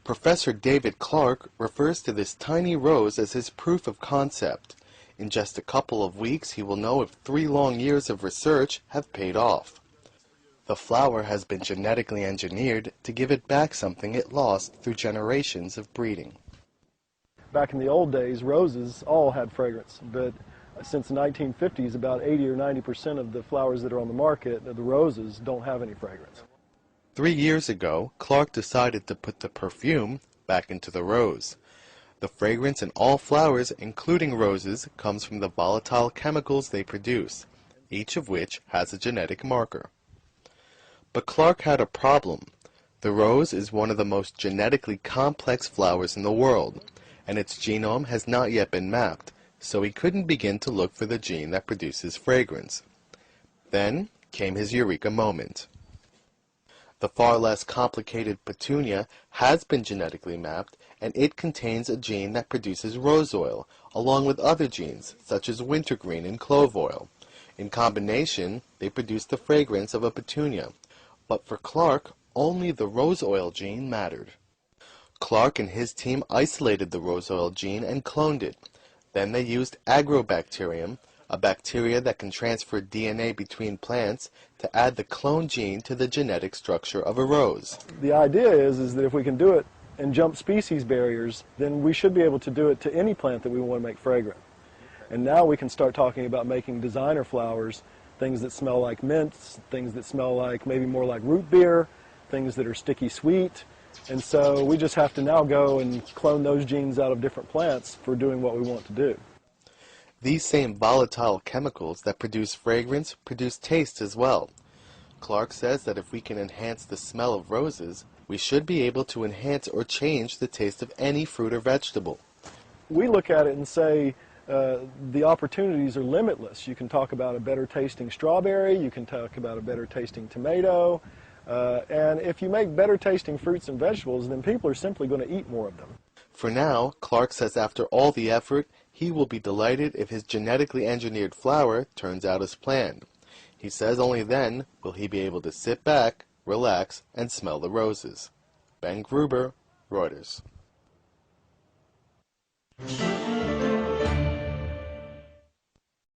Professor David Clark refers to this tiny rose as his proof of concept. In just a couple of weeks he will know if 3 long years of research have paid off. The flower has been genetically engineered to give it back something it lost through generations of breeding. Back in the old days, roses all had fragrance, but since the 1950s, about 80 or 90% of the flowers that are on the market, the roses, don't have any fragrance. 3 years ago, Clark decided to put the perfume back into the rose. The fragrance in all flowers, including roses, comes from the volatile chemicals they produce, each of which has a genetic marker. But Clark had a problem. The rose is one of the most genetically complex flowers in the world, and its genome has not yet been mapped, so he couldn't begin to look for the gene that produces fragrance. Then came his eureka moment. The far less complicated petunia has been genetically mapped, and it contains a gene that produces rose oil, along with other genes, such as wintergreen and clove oil. In combination, they produce the fragrance of a petunia. But for Clark, only the rose oil gene mattered. Clark and his team isolated the rose oil gene and cloned it. Then they used agrobacterium, a bacteria that can transfer DNA between plants, to add the clone gene to the genetic structure of a rose. The idea is that if we can do it and jump species barriers, then we should be able to do it to any plant that we want to make fragrant. And now we can start talking about making designer flowers, things that smell like mints, things that smell like maybe more like root beer, things that are sticky sweet. And so we just have to now go and clone those genes out of different plants for doing what we want to do. These same volatile chemicals that produce fragrance produce taste as well. Clark says that if we can enhance the smell of roses, we should be able to enhance or change the taste of any fruit or vegetable. We look at it and say the opportunities are limitless. You can talk about a better tasting strawberry, you can talk about a better tasting tomato, and if you make better tasting fruits and vegetables, then people are simply going to eat more of them. For now, Clark says after all the effort, he will be delighted if his genetically engineered flower turns out as planned. He says only then will he be able to sit back, relax, and smell the roses. Ben Gruber, Reuters.